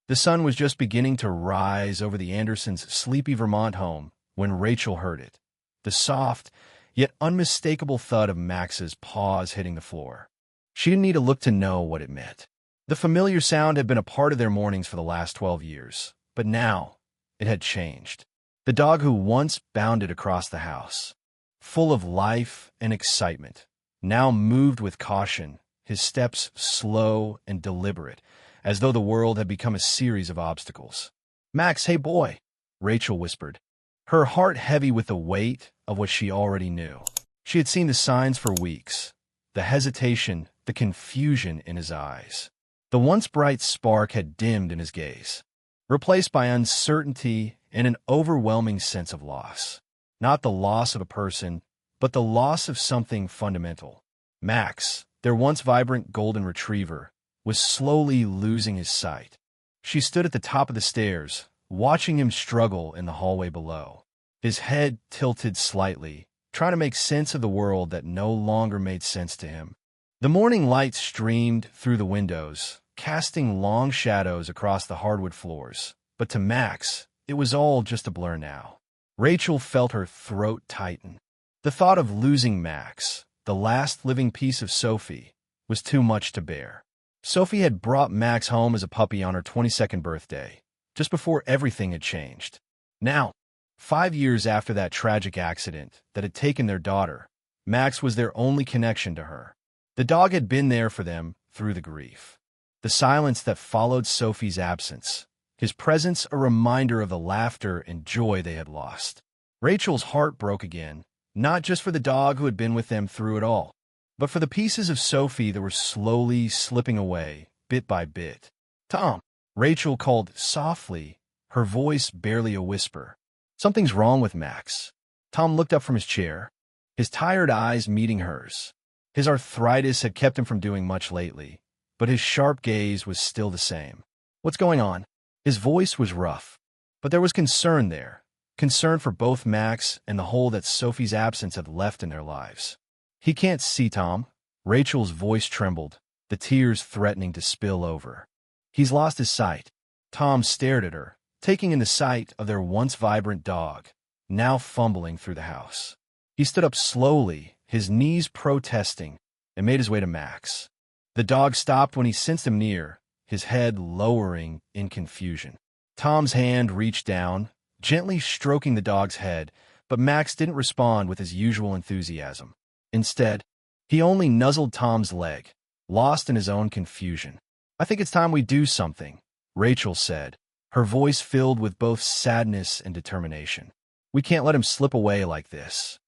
The sun was just beginning to rise over the Andersons' sleepy Vermont home when Rachel heard it. The soft, yet unmistakable thud of Max's paws hitting the floor. She didn't need to look to know what it meant. The familiar sound had been a part of their mornings for the last 12 years, but now it had changed. The dog who once bounded across the house, full of life and excitement, now moved with caution, his steps slow and deliberate, as though the world had become a series of obstacles. "Max, hey boy," Rachel whispered, her heart heavy with the weight of what she already knew. She had seen the signs for weeks, the hesitation, the confusion in his eyes. The once bright spark had dimmed in his gaze, replaced by uncertainty and an overwhelming sense of loss. Not the loss of a person, but the loss of something fundamental. Max, their once vibrant golden retriever, was slowly losing his sight. She stood at the top of the stairs, watching him struggle in the hallway below, his head tilted slightly, trying to make sense of the world that no longer made sense to him. The morning light streamed through the windows, casting long shadows across the hardwood floors, but to Max, it was all just a blur now. Rachel felt her throat tighten. The thought of losing Max, the last living piece of Sophie, was too much to bear. Sophie had brought Max home as a puppy on her 22nd birthday, just before everything had changed. Now, 5 years after that tragic accident that had taken their daughter, Max was their only connection to her. The dog had been there for them through the grief, the silence that followed Sophie's absence, his presence a reminder of the laughter and joy they had lost. Rachel's heart broke again, not just for the dog who had been with them through it all, but for the pieces of Sophie that were slowly slipping away, bit by bit. "Tom," Rachel called softly, her voice barely a whisper. "Something's wrong with Max." Tom looked up from his chair, his tired eyes meeting hers. His arthritis had kept him from doing much lately, but his sharp gaze was still the same. "What's going on?" His voice was rough, but there was concern there, concern for both Max and the hole that Sophie's absence had left in their lives. "He can't see, Tom." Rachel's voice trembled, the tears threatening to spill over. "He's lost his sight." Tom stared at her, taking in the sight of their once vibrant dog, now fumbling through the house. He stood up slowly, his knees protesting, and made his way to Max. The dog stopped when he sensed him near, his head lowering in confusion. Tom's hand reached down, gently stroking the dog's head, but Max didn't respond with his usual enthusiasm. Instead, he only nuzzled Tom's leg, lost in his own confusion. "I think it's time we do something," Rachel said, her voice filled with both sadness and determination. "We can't let him slip away like this."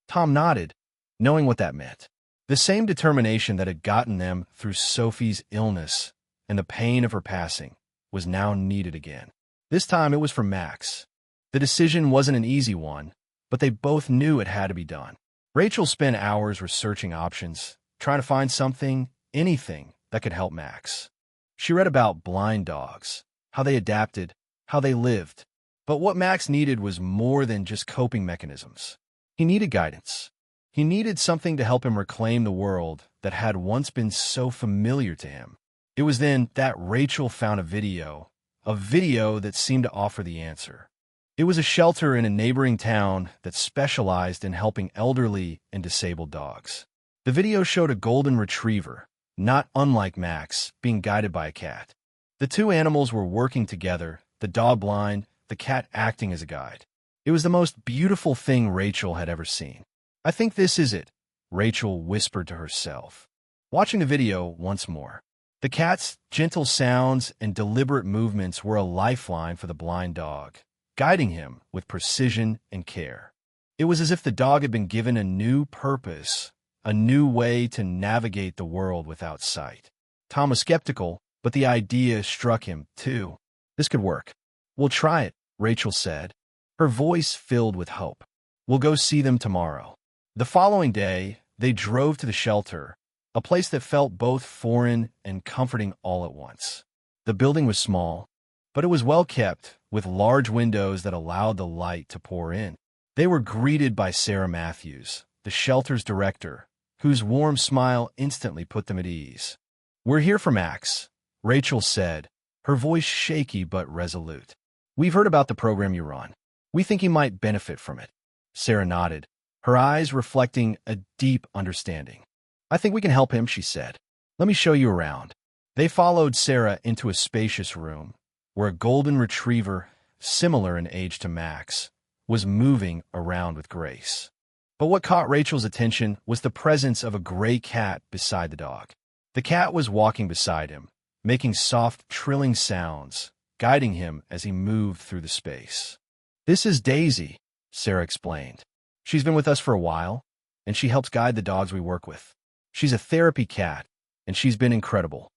Tom nodded, knowing what that meant. The same determination that had gotten them through Sophie's illness and the pain of her passing was now needed again. This time it was for Max. The decision wasn't an easy one, but they both knew it had to be done. Rachel spent hours researching options, trying to find something, anything, that could help Max. She read about blind dogs, how they adapted, how they lived. But what Max needed was more than just coping mechanisms. He needed guidance. He needed something to help him reclaim the world that had once been so familiar to him. It was then that Rachel found a video that seemed to offer the answer. It was a shelter in a neighboring town that specialized in helping elderly and disabled dogs. The video showed a golden retriever, not unlike Max, being guided by a cat. The two animals were working together, the dog blind, the cat acting as a guide. It was the most beautiful thing Rachel had ever seen. "I think this is it," Rachel whispered to herself, watching the video once more. The cat's gentle sounds and deliberate movements were a lifeline for the blind dog, guiding him with precision and care. It was as if the dog had been given a new purpose, a new way to navigate the world without sight. Tom was skeptical, but the idea struck him, too. "This could work." "We'll try it," Rachel said, her voice filled with hope. "We'll go see them tomorrow." The following day, they drove to the shelter, a place that felt both foreign and comforting all at once. The building was small, but it was well kept, with large windows that allowed the light to pour in. They were greeted by Sarah Matthews, the shelter's director, whose warm smile instantly put them at ease. "We're here for Max," Rachel said, her voice shaky but resolute. "We've heard about the program you run. We think he might benefit from it." Sarah nodded, her eyes reflecting a deep understanding. "I think we can help him," she said. "Let me show you around." They followed Sarah into a spacious room where a golden retriever, similar in age to Max, was moving around with grace. But what caught Rachel's attention was the presence of a gray cat beside the dog. The cat was walking beside him, making soft, trilling sounds, guiding him as he moved through the space. "This is Daisy," Sarah explained. "She's been with us for a while, and she helps guide the dogs we work with. She's a therapy cat, and she's been incredible."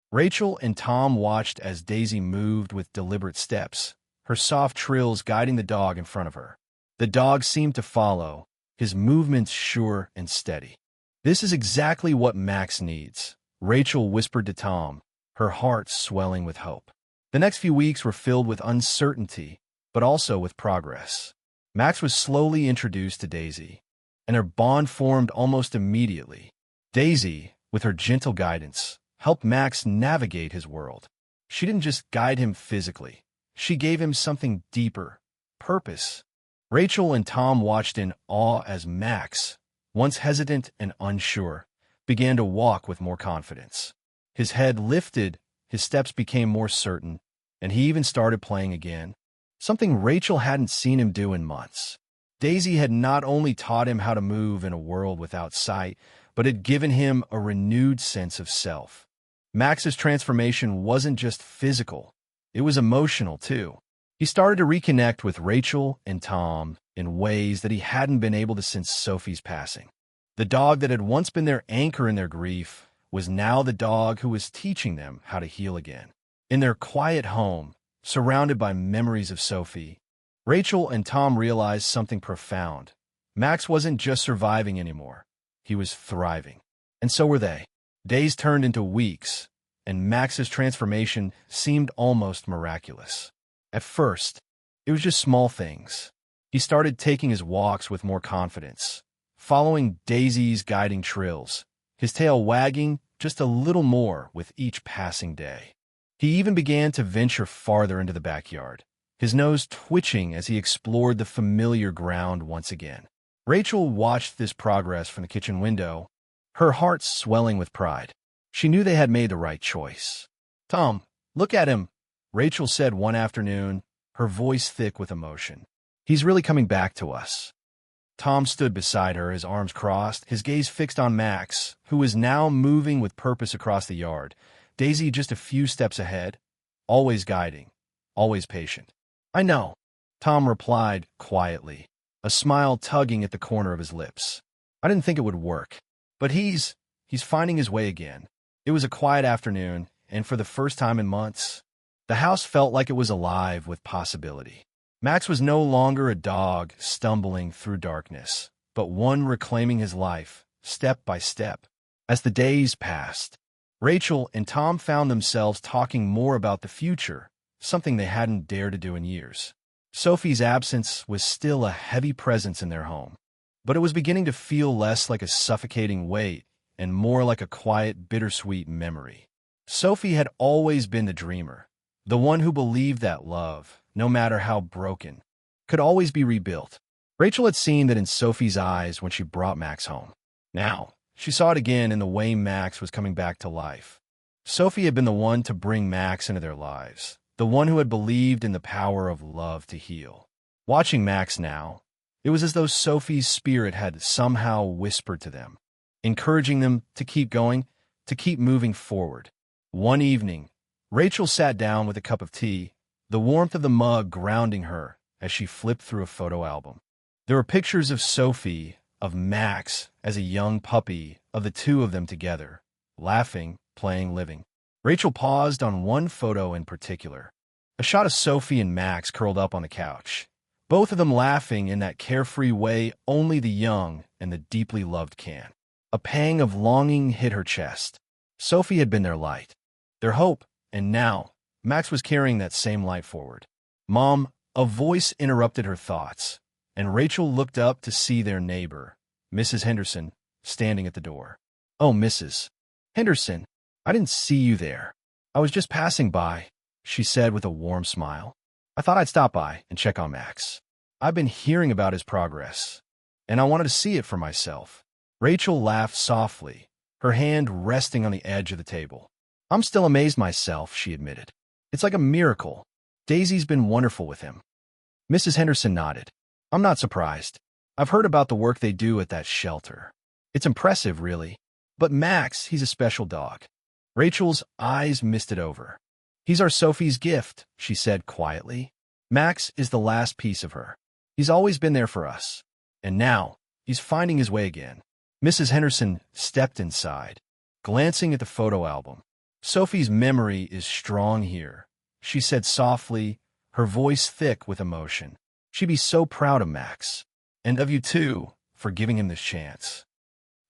Rachel and Tom watched as Daisy moved with deliberate steps, her soft trills guiding the dog in front of her. The dog seemed to follow, his movements sure and steady. "This is exactly what Max needs," Rachel whispered to Tom, her heart swelling with hope. The next few weeks were filled with uncertainty, but also with progress. Max was slowly introduced to Daisy, and their bond formed almost immediately. Daisy, with her gentle guidance, helped Max navigate his world. She didn't just guide him physically. She gave him something deeper, purpose. Rachel and Tom watched in awe as Max, once hesitant and unsure, began to walk with more confidence. His head lifted, his steps became more certain, and he even started playing again, something Rachel hadn't seen him do in months. Daisy had not only taught him how to move in a world without sight, but had given him a renewed sense of self. Max's transformation wasn't just physical, it was emotional too. He started to reconnect with Rachel and Tom in ways that he hadn't been able to since Sophie's passing. The dog that had once been their anchor in their grief was now the dog who was teaching them how to heal again. In their quiet home, surrounded by memories of Sophie, Rachel and Tom realized something profound. Max wasn't just surviving anymore. He was thriving. And so were they. Days turned into weeks, and Max's transformation seemed almost miraculous. At first, it was just small things. He started taking his walks with more confidence, following Daisy's guiding trills, his tail wagging just a little more with each passing day. He even began to venture farther into the backyard, his nose twitching as he explored the familiar ground once again. Rachel watched this progress from the kitchen window, her heart swelling with pride. She knew they had made the right choice. "Tom, look at him," Rachel said one afternoon, her voice thick with emotion. "He's really coming back to us." Tom stood beside her, his arms crossed, his gaze fixed on Max, who was now moving with purpose across the yard, Daisy just a few steps ahead, always guiding, always patient. "I know," Tom replied quietly, a smile tugging at the corner of his lips. "I didn't think it would work, but he's finding his way again." It was a quiet afternoon, and for the first time in months, the house felt like it was alive with possibility. Max was no longer a dog stumbling through darkness, but one reclaiming his life, step by step. As the days passed, Rachel and Tom found themselves talking more about the future, something they hadn't dared to do in years. Sophie's absence was still a heavy presence in their home, but it was beginning to feel less like a suffocating weight and more like a quiet, bittersweet memory. Sophie had always been the dreamer, the one who believed that love, no matter how broken, could always be rebuilt. Rachel had seen that in Sophie's eyes when she brought Max home. Now, she saw it again in the way Max was coming back to life. Sophie had been the one to bring Max into their lives, the one who had believed in the power of love to heal. Watching Max now, it was as though Sophie's spirit had somehow whispered to them, encouraging them to keep going, to keep moving forward. One evening, Rachel sat down with a cup of tea, the warmth of the mug grounding her as she flipped through a photo album. There were pictures of Sophie, of Max as a young puppy, of the two of them together, laughing, playing, living. Rachel paused on one photo in particular, a shot of Sophie and Max curled up on the couch, both of them laughing in that carefree way only the young and the deeply loved can. A pang of longing hit her chest. Sophie had been their light, their hope, and now Max was carrying that same light forward. "Mom," a voice interrupted her thoughts, and Rachel looked up to see their neighbor, Mrs. Henderson, standing at the door. "Oh, Mrs. Henderson, I didn't see you there. I was just passing by," she said with a warm smile. I thought I'd stop by and check on Max. I've been hearing about his progress, and I wanted to see it for myself. Rachel laughed softly, her hand resting on the edge of the table. I'm still amazed myself, she admitted. It's like a miracle. Daisy's been wonderful with him. Mrs. Henderson nodded. I'm not surprised. I've heard about the work they do at that shelter. It's impressive, really. But Max, he's a special dog. Rachel's eyes misted over. He's our Sophie's gift, she said quietly. Max is the last piece of her. He's always been there for us. And now, he's finding his way again. Mrs. Henderson stepped inside, glancing at the photo album. Sophie's memory is strong here, she said softly, her voice thick with emotion. She'd be so proud of Max. And of you too, for giving him this chance.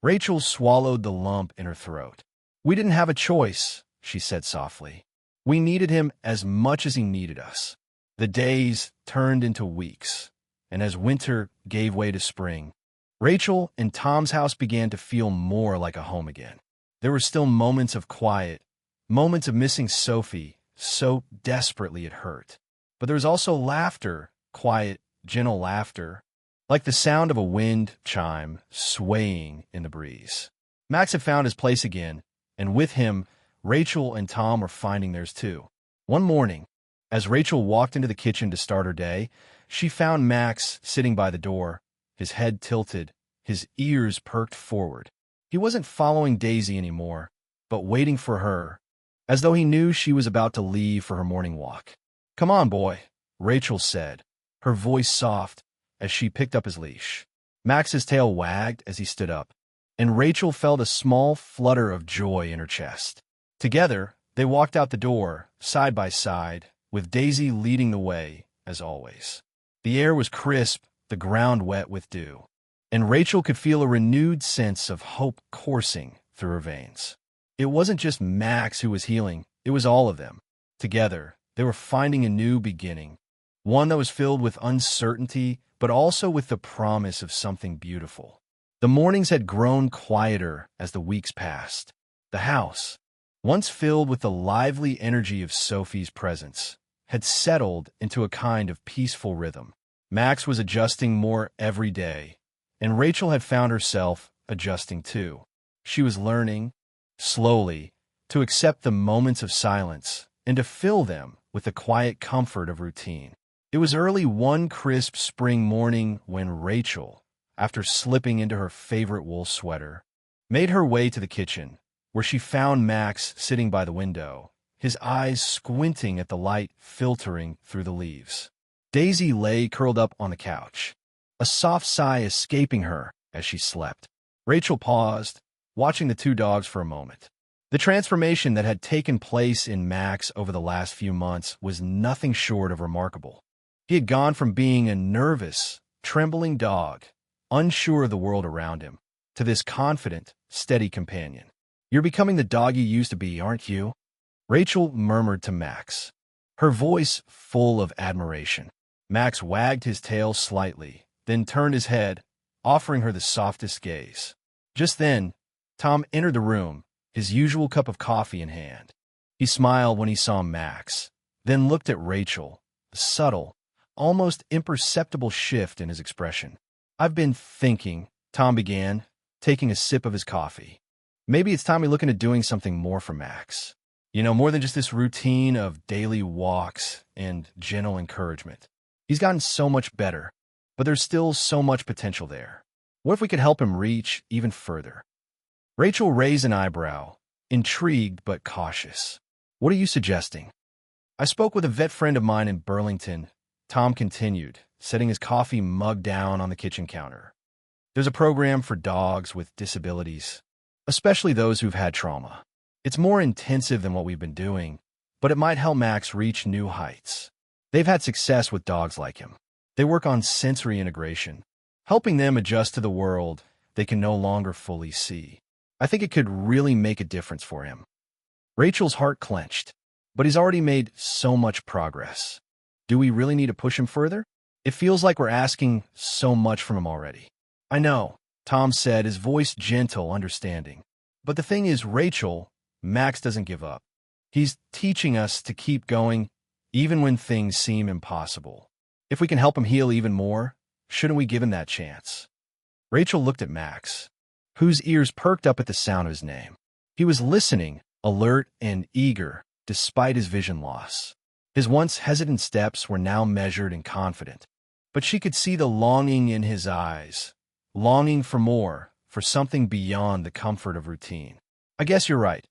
Rachel swallowed the lump in her throat. We didn't have a choice, she said softly. We needed him as much as he needed us. The days turned into weeks, and as winter gave way to spring, Rachel and Tom's house began to feel more like a home again. There were still moments of quiet, moments of missing Sophie so desperately it hurt. But there was also laughter, quiet, gentle laughter, like the sound of a wind chime swaying in the breeze. Max had found his place again, and with him, Rachel and Tom were finding theirs too. One morning, as Rachel walked into the kitchen to start her day, she found Max sitting by the door, his head tilted, his ears perked forward. He wasn't following Daisy anymore, but waiting for her, as though he knew she was about to leave for her morning walk. Come on, boy, Rachel said, her voice soft as she picked up his leash. Max's tail wagged as he stood up, and Rachel felt a small flutter of joy in her chest. Together, they walked out the door, side by side, with Daisy leading the way, as always. The air was crisp, the ground wet with dew, and Rachel could feel a renewed sense of hope coursing through her veins. It wasn't just Max who was healing, it was all of them. Together, they were finding a new beginning, one that was filled with uncertainty, but also with the promise of something beautiful. The mornings had grown quieter as the weeks passed. The house, once filled with the lively energy of Sophie's presence, had settled into a kind of peaceful rhythm. Max was adjusting more every day, and Rachel had found herself adjusting too. She was learning, slowly, to accept the moments of silence and to fill them with the quiet comfort of routine. It was early one crisp spring morning when Rachel, after slipping into her favorite wool sweater, made her way to the kitchen, where she found Max sitting by the window, his eyes squinting at the light filtering through the leaves. Daisy lay curled up on the couch, a soft sigh escaping her as she slept. Rachel paused, watching the two dogs for a moment. The transformation that had taken place in Max over the last few months was nothing short of remarkable. He had gone from being a nervous, trembling dog, unsure of the world around him, to this confident, steady companion. You're becoming the dog you used to be, aren't you? Rachel murmured to Max, her voice full of admiration. Max wagged his tail slightly, then turned his head, offering her the softest gaze. Just then, Tom entered the room, his usual cup of coffee in hand. He smiled when he saw Max, then looked at Rachel, a subtle, almost imperceptible shift in his expression. I've been thinking, Tom began, taking a sip of his coffee. Maybe it's time we look into doing something more for Max. More than just this routine of daily walks and gentle encouragement. He's gotten so much better, but there's still so much potential there. What if we could help him reach even further? Rachel raised an eyebrow, intrigued but cautious. What are you suggesting? I spoke with a vet friend of mine in Burlington, Tom continued, setting his coffee mug down on the kitchen counter. There's a program for dogs with disabilities, especially those who've had trauma. It's more intensive than what we've been doing, but it might help Max reach new heights. They've had success with dogs like him. They work on sensory integration, helping them adjust to the world they can no longer fully see. I think it could really make a difference for him. Rachel's heart clenched, but he's already made so much progress. Do we really need to push him further? It feels like we're asking so much from him already. I know, Tom said, his voice gentle, understanding. But the thing is, Rachel, Max doesn't give up. He's teaching us to keep going even when things seem impossible. If we can help him heal even more, shouldn't we give him that chance? Rachel looked at Max, whose ears perked up at the sound of his name. He was listening, alert and eager, despite his vision loss. His once hesitant steps were now measured and confident, but she could see the longing in his eyes, longing for more, for something beyond the comfort of routine. "I guess you're right,"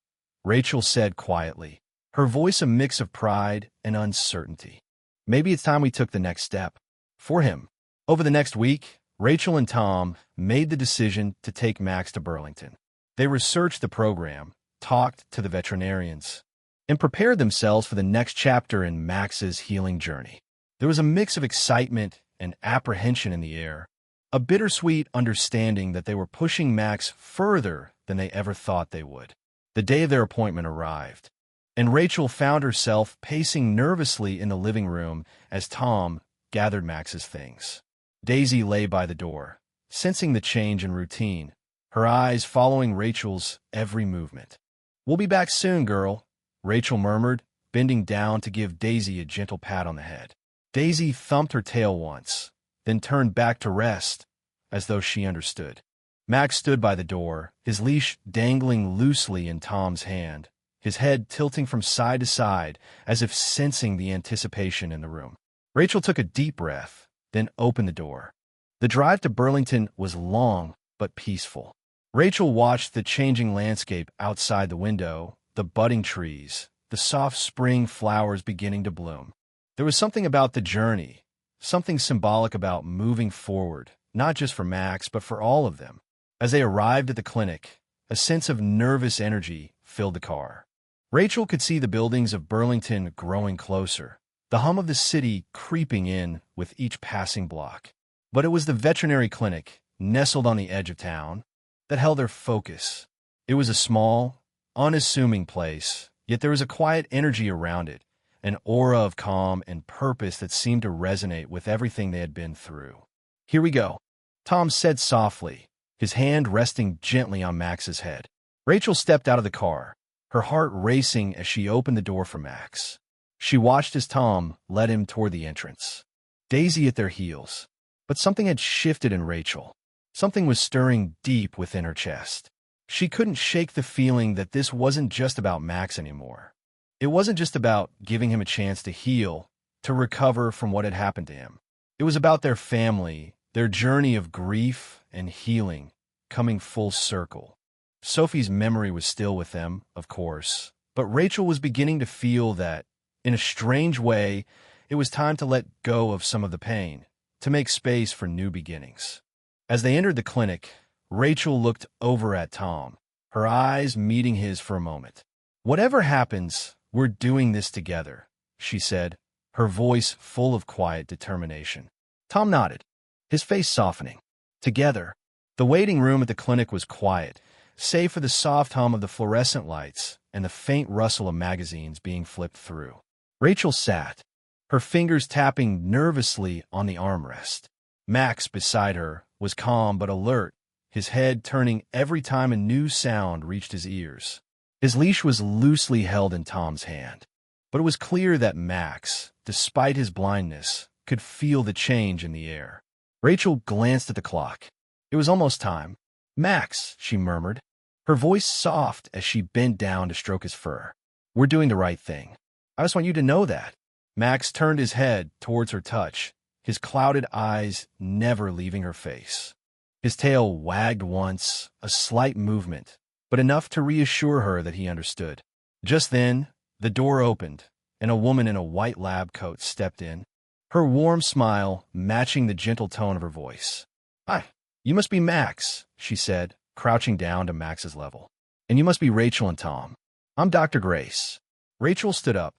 Rachel said quietly, her voice a mix of pride and uncertainty. "Maybe it's time we took the next step. For him." Over the next week, Rachel and Tom made the decision to take Max to Burlington. They researched the program, talked to the veterinarians, and prepared themselves for the next chapter in Max's healing journey. There was a mix of excitement and apprehension in the air, a bittersweet understanding that they were pushing Max further than they ever thought they would. The day of their appointment arrived, and Rachel found herself pacing nervously in the living room as Tom gathered Max's things. Daisy lay by the door, sensing the change in routine, her eyes following Rachel's every movement. "We'll be back soon, girl," Rachel murmured, bending down to give Daisy a gentle pat on the head. Daisy thumped her tail once, then turned back to rest, as though she understood. Max stood by the door, his leash dangling loosely in Tom's hand, his head tilting from side to side as if sensing the anticipation in the room. Rachel took a deep breath, then opened the door. The drive to Burlington was long but peaceful. Rachel watched the changing landscape outside the window, the budding trees, the soft spring flowers beginning to bloom. There was something about the journey, something symbolic about moving forward, not just for Max, but for all of them. As they arrived at the clinic, a sense of nervous energy filled the car. Rachel could see the buildings of Burlington growing closer, the hum of the city creeping in with each passing block. But it was the veterinary clinic, nestled on the edge of town, that held their focus. It was a small, unassuming place, yet there was a quiet energy around it, an aura of calm and purpose that seemed to resonate with everything they had been through. "Here we go," Tom said softly, his hand resting gently on Max's head. Rachel stepped out of the car, her heart racing as she opened the door for Max. She watched as Tom led him toward the entrance, Daisy at their heels. But something had shifted in Rachel. Something was stirring deep within her chest. She couldn't shake the feeling that this wasn't just about Max anymore. It wasn't just about giving him a chance to heal, to recover from what had happened to him. It was about their family, their journey of grief and healing, coming full circle. Sophie's memory was still with them, of course, but Rachel was beginning to feel that, in a strange way, it was time to let go of some of the pain, to make space for new beginnings. As they entered the clinic, Rachel looked over at Tom, her eyes meeting his for a moment. "Whatever happens, we're doing this together," she said, her voice full of quiet determination. Tom nodded, his face softening. Together. The waiting room at the clinic was quiet, save for the soft hum of the fluorescent lights and the faint rustle of magazines being flipped through. Rachel sat, her fingers tapping nervously on the armrest. Max, beside her, was calm but alert, his head turning every time a new sound reached his ears. His leash was loosely held in Tom's hand, but it was clear that Max, despite his blindness, could feel the change in the air. Rachel glanced at the clock. It was almost time. "Max," she murmured, her voice soft as she bent down to stroke his fur. "We're doing the right thing. I just want you to know that." Max turned his head towards her touch, his clouded eyes never leaving her face. His tail wagged once, a slight movement, but enough to reassure her that he understood. Just then, the door opened, and a woman in a white lab coat stepped in, her warm smile matching the gentle tone of her voice. "Hi, you must be Max," she said, crouching down to Max's level. "And you must be Rachel and Tom. I'm Dr. Grace." Rachel stood up,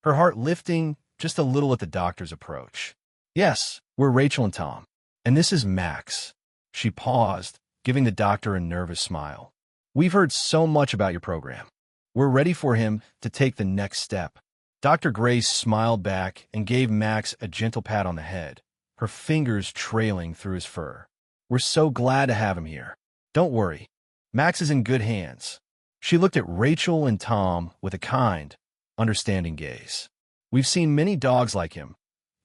her heart lifting just a little at the doctor's approach. "Yes, we're Rachel and Tom. And this is Max." She paused, giving the doctor a nervous smile. "We've heard so much about your program. We're ready for him to take the next step." Dr. Grace smiled back and gave Max a gentle pat on the head, her fingers trailing through his fur. "We're so glad to have him here. Don't worry. Max is in good hands." She looked at Rachel and Tom with a kind, understanding gaze. We've seen many dogs like him,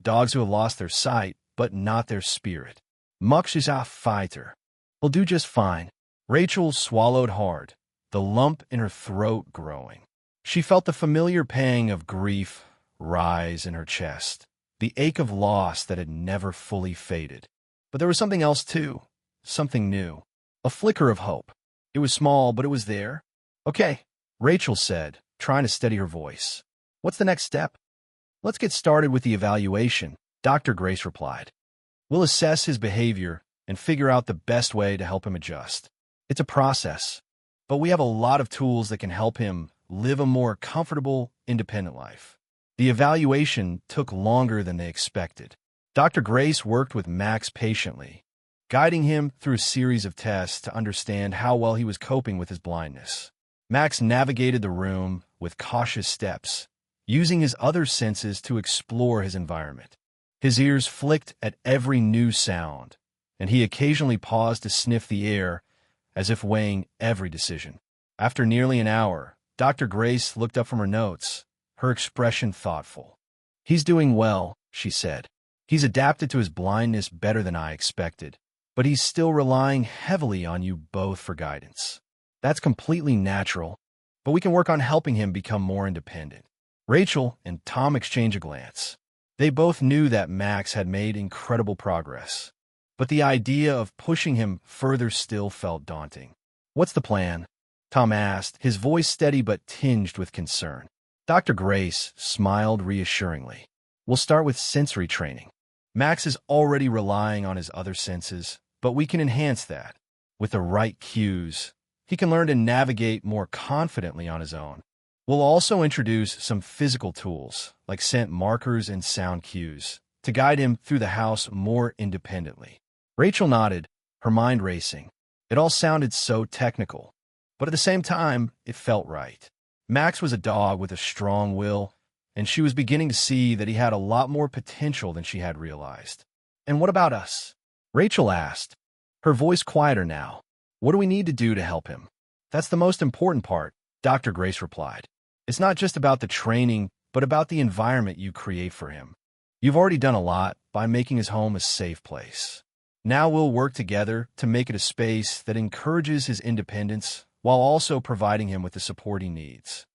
dogs who have lost their sight, but not their spirit. Much is a fighter. He'll do just fine. Rachel swallowed hard, the lump in her throat growing. She felt the familiar pang of grief rise in her chest, the ache of loss that had never fully faded. But there was something else too, something new, a flicker of hope. It was small, but it was there. Okay, Rachel said, trying to steady her voice. What's the next step? Let's get started with the evaluation, Dr. Grace replied. We'll assess his behavior and figure out the best way to help him adjust. It's a process, but we have a lot of tools that can help him live a more comfortable, independent life. The evaluation took longer than they expected. Dr. Grace worked with Max patiently, guiding him through a series of tests to understand how well he was coping with his blindness. Max navigated the room with cautious steps, using his other senses to explore his environment. His ears flicked at every new sound, and he occasionally paused to sniff the air as if weighing every decision. After nearly an hour, Dr. Grace looked up from her notes, her expression thoughtful. He's doing well, she said. He's adapted to his blindness better than I expected, but he's still relying heavily on you both for guidance. That's completely natural, but we can work on helping him become more independent. Rachel and Tom exchanged a glance. They both knew that Max had made incredible progress, but the idea of pushing him further still felt daunting. What's the plan? Tom asked, his voice steady but tinged with concern. Dr. Grace smiled reassuringly. We'll start with sensory training. Max is already relying on his other senses, but we can enhance that. With the right cues, he can learn to navigate more confidently on his own. We'll also introduce some physical tools, like scent markers and sound cues, to guide him through the house more independently. Rachel nodded, her mind racing. It all sounded so technical, but at the same time, it felt right. Max was a dog with a strong will, and she was beginning to see that he had a lot more potential than she had realized. And what about us? Rachel asked, her voice quieter now. What do we need to do to help him? That's the most important part, Dr. Grace replied. It's not just about the training, but about the environment you create for him. You've already done a lot by making his home a safe place. Now we'll work together to make it a space that encourages his independence while also providing him with the support he needs.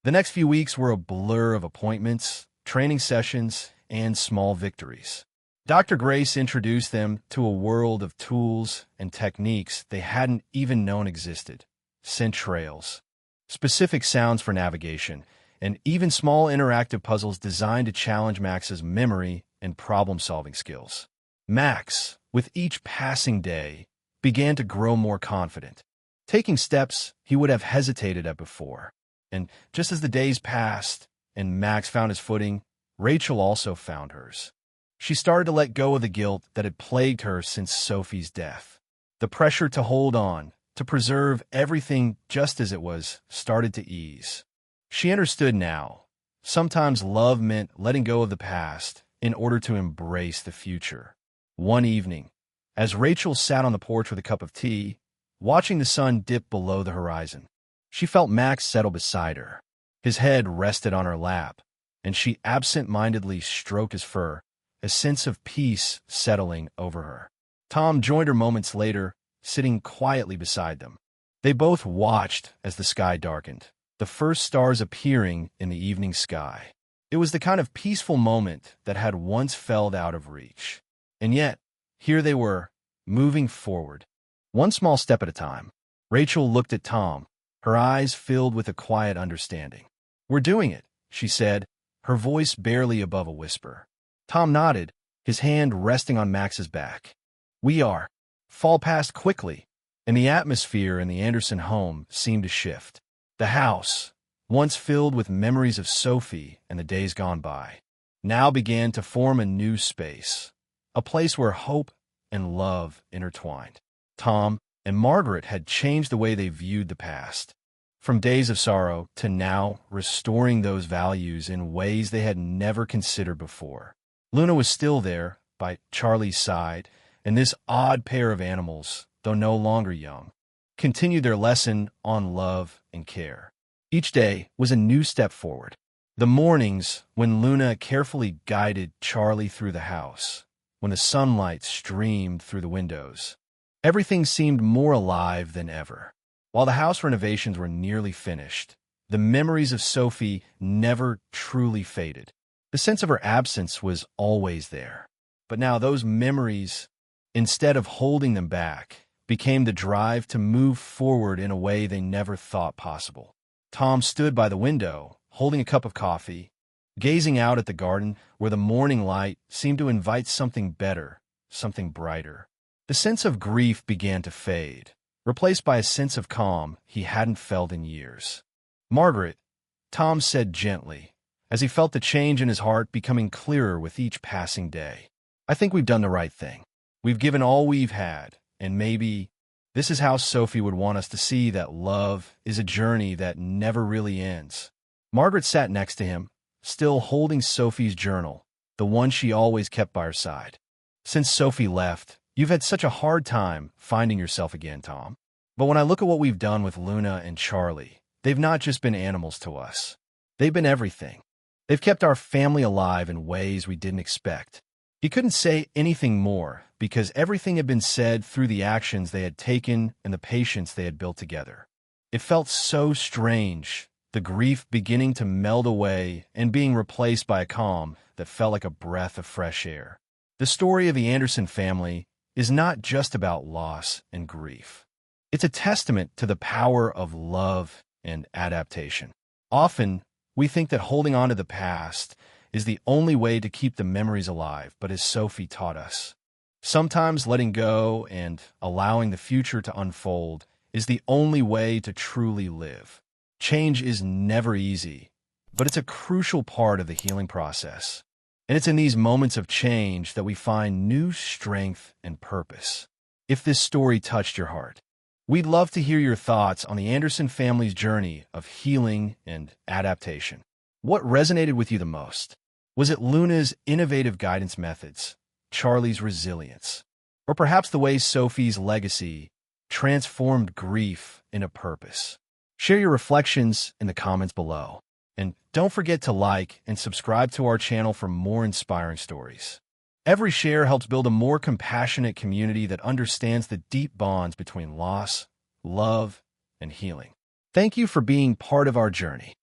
The next few weeks were a blur of appointments, training sessions, and small victories. Dr. Grace introduced them to a world of tools and techniques they hadn't even known existed. Scent trails, specific sounds for navigation, and even small interactive puzzles designed to challenge Max's memory and problem-solving skills. Max, with each passing day, began to grow more confident, taking steps he would have hesitated at before. And just as the days passed and Max found his footing, Rachel also found hers. She started to let go of the guilt that had plagued her since Sophie's death. The pressure to hold on, to preserve everything just as it was, started to ease. She understood now. Sometimes love meant letting go of the past in order to embrace the future. One evening, as Rachel sat on the porch with a cup of tea, watching the sun dip below the horizon, she felt Max settle beside her. His head rested on her lap, and she absent-mindedly stroked his fur, a sense of peace settling over her. Tom joined her moments later, sitting quietly beside them. They both watched as the sky darkened, the first stars appearing in the evening sky. It was the kind of peaceful moment that had once felt out of reach. And yet, here they were, moving forward, one small step at a time. Rachel looked at Tom, her eyes filled with a quiet understanding. We're doing it, she said, her voice barely above a whisper. Tom nodded, his hand resting on Max's back. We are. Fall passed quickly, and the atmosphere in the Anderson home seemed to shift. The house, once filled with memories of Sophie and the days gone by, now began to form a new space, a place where hope and love intertwined. Tom and Margaret had changed the way they viewed the past, from days of sorrow to now restoring those values in ways they had never considered before. Luna was still there, by Charlie's side, and this odd pair of animals, though no longer young, continued their lesson on love and care. Each day was a new step forward, The mornings when Luna carefully guided Charlie through the house, when the sunlight streamed through the windows, everything seemed more alive than ever. While the house renovations were nearly finished, the memories of Sophie never truly faded. The sense of her absence was always there. But now those memories, instead of holding them back, became the drive to move forward in a way they never thought possible. Tom stood by the window, holding a cup of coffee, gazing out at the garden where the morning light seemed to invite something better, something brighter. The sense of grief began to fade, replaced by a sense of calm he hadn't felt in years. "Margaret," Tom said gently, as he felt the change in his heart becoming clearer with each passing day. "I think we've done the right thing. We've given all we've had, and maybe this is how Sophie would want us to see that love is a journey that never really ends." Margaret sat next to him, still holding Sophie's journal, the one she always kept by her side. "Since Sophie left, you've had such a hard time finding yourself again, Tom. But when I look at what we've done with Luna and Charlie, they've not just been animals to us. They've been everything. They've kept our family alive in ways we didn't expect." He couldn't say anything more because everything had been said through the actions they had taken and the patience they had built together. It felt so strange, the grief beginning to melt away and being replaced by a calm that felt like a breath of fresh air. The story of the Anderson family is not just about loss and grief. It's a testament to the power of love and adaptation. Often, we think that holding on to the past is the only way to keep the memories alive, but as Sophie taught us, sometimes letting go and allowing the future to unfold is the only way to truly live. Change is never easy, but it's a crucial part of the healing process. And it's in these moments of change that we find new strength and purpose. If this story touched your heart, we'd love to hear your thoughts on the Anderson family's journey of healing and adaptation. What resonated with you the most? Was it Luna's innovative guidance methods, Charlie's resilience, or perhaps the way Sophie's legacy transformed grief into purpose? Share your reflections in the comments below. And don't forget to like and subscribe to our channel for more inspiring stories. Every share helps build a more compassionate community that understands the deep bonds between loss, love, and healing. Thank you for being part of our journey.